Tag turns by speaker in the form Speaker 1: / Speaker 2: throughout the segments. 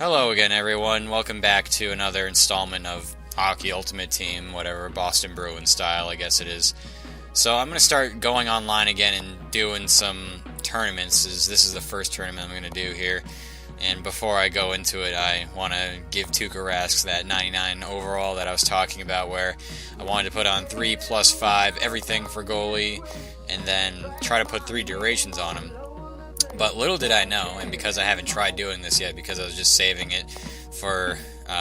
Speaker 1: Hello again, everyone. Welcome back to another installment of Hockey Ultimate Team, whatever, Boston Bruins style, I guess it is. So I'm going to start going online again and doing some tournaments. This is the first tournament I'm going to do here. And before I go into it, I want to give Tuukka Rask that 99 overall that I was talking about, where I wanted to put on 3 plus 5, everything for goalie, and then try to put 3 durations on him. But little did I know, and because I haven't tried doing this yet, because I was just saving it for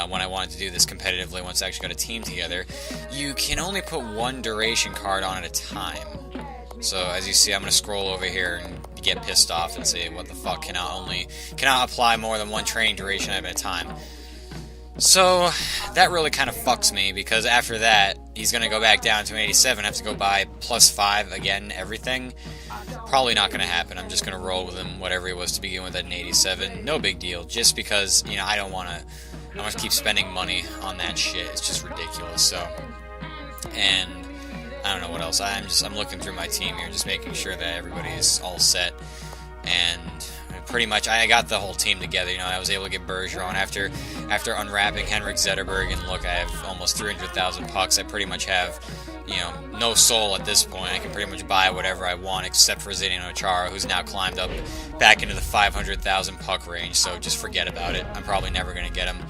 Speaker 1: when I wanted to do this competitively once I actually got a team together, you can only put 1 duration card on at a time. So as you see, I'm going to scroll over here and get pissed off and say, what the fuck, cannot apply more than 1 training duration at a time. So that really kind of fucks me, because after that, he's going to go back down to an 87, have to go buy plus 5 again, everything. Probably not going to happen. I'm just going to roll with him, whatever he was to begin with, at an 87. No big deal, just because, I don't want to keep spending money on that shit. It's just ridiculous, so. And I don't know what else. I'm looking through my team here, just making sure that everybody is all set. And pretty much, I got the whole team together. I was able to get Bergeron after unwrapping Henrik Zetterberg, and look, I have almost 300,000 pucks. I pretty much have, no soul at this point. I can pretty much buy whatever I want, except for Zdeno Chara, who's now climbed up back into the 500,000 puck range. So just forget about it. I'm probably never going to get him.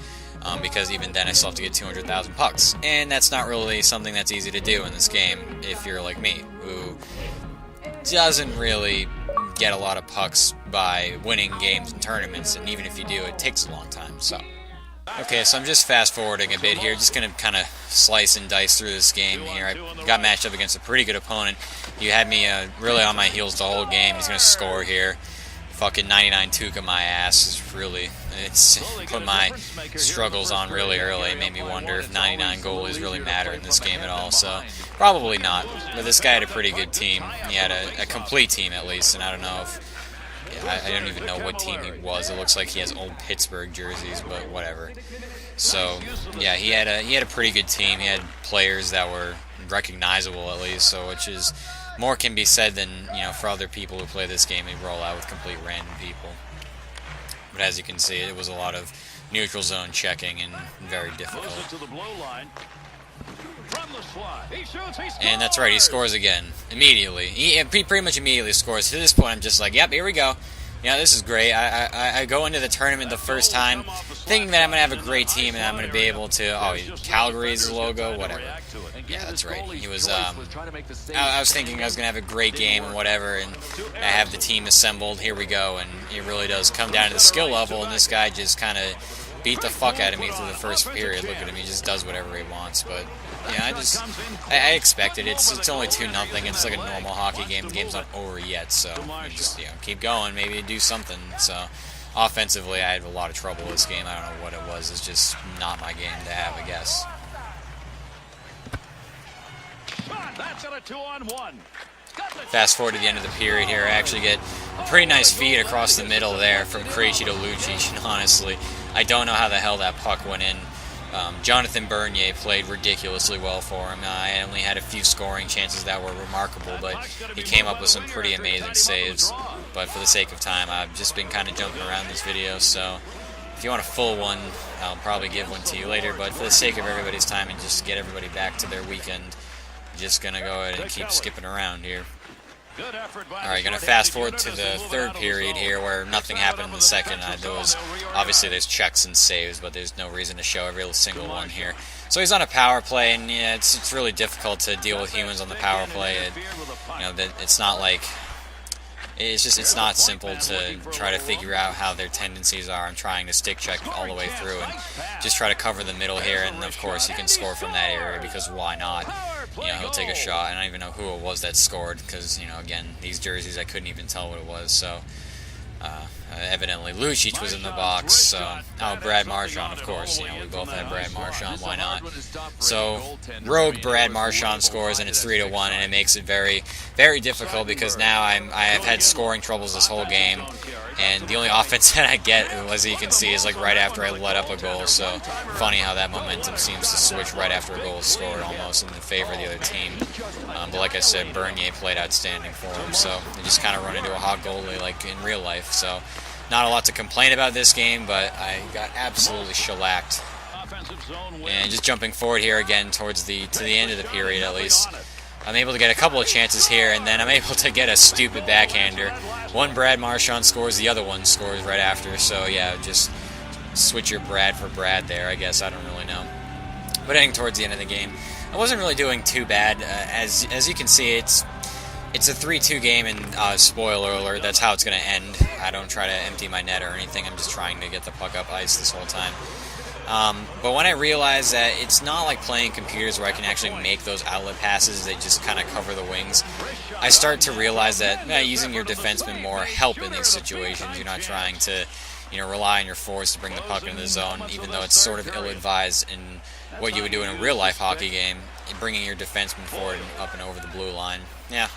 Speaker 1: Because even then I still have to get 200,000 pucks. And that's not really something that's easy to do in this game if you're like me, who doesn't really get a lot of pucks by winning games and tournaments, and even if you do, it takes a long time. So okay, so I'm just fast forwarding a bit here, just going to kind of slice and dice through this game here. I got matched up against a pretty good opponent. You had me really on my heels the whole game. He's going to score here. Fucking 99 Tuukka my ass is really, it's put my struggles on really early. It made me wonder if 99 goalies really matter in this game at all, so probably not. But this guy had a pretty good team. He had a complete team at least, and I don't know if, I don't even know what team he was. It looks like he has old Pittsburgh jerseys, but whatever. So yeah, he had a pretty good team. He had players that were recognizable at least, so which is more can be said than, for other people who play this game, they roll out with complete random people. But as you can see, it was a lot of neutral zone checking and very difficult. And that's right, he scores again, immediately. He pretty much immediately scores. To this point, I'm just like, yep, here we go. This is great. I go into the tournament the first time thinking that I'm going to have a great team and I'm going to be able to, Calgary's logo, whatever. Yeah, that's right. He was, I was thinking I was going to have a great game and whatever, and I have the team assembled. Here we go, and it really does come down to the skill level, and this guy just kind of beat the fuck out of me through the first period. Look at him, he just does whatever he wants, but yeah, I expected it. It's only 2-0. It's like a normal hockey game. The game's not over yet, so just keep going. Maybe do something. So offensively, I had a lot of trouble this game. I don't know what it was. It's just not my game to have, I guess. That's at a 2-on-1. Fast forward to the end of the period here. I actually get a pretty nice feed across the middle there from Krejci to Lucic, and honestly, I don't know how the hell that puck went in. Jonathan Bernier played ridiculously well for him. I only had a few scoring chances that were remarkable, but he came up with some pretty amazing saves. But for the sake of time, I've just been kind of jumping around this video, so if you want a full one, I'll probably give one to you later. But for the sake of everybody's time and just get everybody back to their weekend, I'm just going to go ahead and keep skipping around here. Alright, going to fast forward to the third period here where nothing happened in the second. Obviously there's checks and saves, but there's no reason to show every single one here. So he's on a power play, and it's really difficult to deal with humans on the power play. It's not like, it's not simple to try to figure out how their tendencies are. I'm trying to stick check all the way through and just try to cover the middle here, and of course you can score from that area because why not? He'll take a shot. I don't even know who it was that scored because, again, these jerseys, I couldn't even tell what it was, so evidently Lucic was in the box, so, Brad Marchand, of course, we both had Brad Marchand, why not? So, rogue Brad Marchand scores, and it's 3-1, and it makes it very, very difficult because now I have had scoring troubles this whole game, and the only offense that I get, as you can see, is like right after I let up a goal, so funny how that momentum seems to switch right after a goal is scored, almost in the favor of the other team. But like I said, Bernier played outstanding for him, so they just kind of run into a hot goalie like in real life, so Not a lot to complain about this game, but I got absolutely shellacked. And just jumping forward here again to the end of the period at least, I'm able to get a couple of chances here, and then I'm able to get a stupid backhander. One Brad Marchand scores, the other one scores right after, so yeah, just switch your Brad for Brad there, I guess. I don't really know. But heading towards the end of the game, I wasn't really doing too bad. As you can see, it's a 3-2 game, and spoiler alert, that's how it's going to end. I don't try to empty my net or anything. I'm just trying to get the puck up ice this whole time. But when I realized that it's not like playing computers where I can actually make those outlet passes, they just kind of cover the wings, I start to realize that using your defenseman more help in these situations. You're not trying to rely on your forwards to bring the puck into the zone, even though it's sort of ill-advised in what you would do in a real-life hockey game, bringing your defenseman forward and up and over the blue line. Yeah,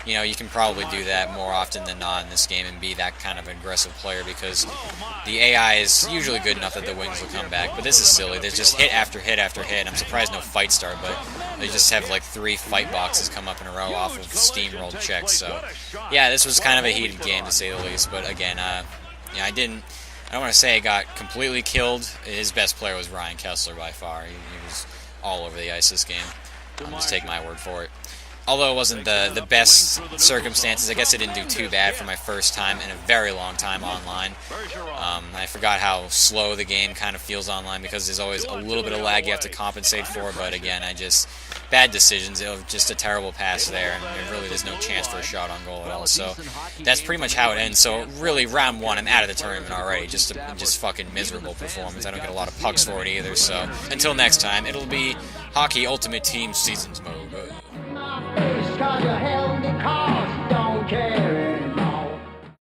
Speaker 1: you can probably do that more often than not in this game and be that kind of aggressive player, because the AI is usually good enough that the wings will come back. But this is silly. There's just hit after hit after hit. I'm surprised no fight start, but they just have like 3 fight boxes come up in a row off of steamrolled checks. So, yeah, this was kind of a heated game to say the least. But again, I don't want to say I got completely killed. His best player was Ryan Kessler by far. He was all over the ice this game. Just take my word for it. Although it wasn't the best circumstances, I guess I didn't do too bad for my first time in a very long time online. I forgot how slow the game kind of feels online, because there's always a little bit of lag you have to compensate for, but again, bad decisions. It was just a terrible pass there, and there's no chance for a shot on goal at all. So that's pretty much how it ends. So really, round 1, I'm out of the tournament already. Just fucking miserable performance. I don't get a lot of pucks for it either. So until next time, it'll be Hockey Ultimate Team Seasons mode.
Speaker 2: Cause you held me call.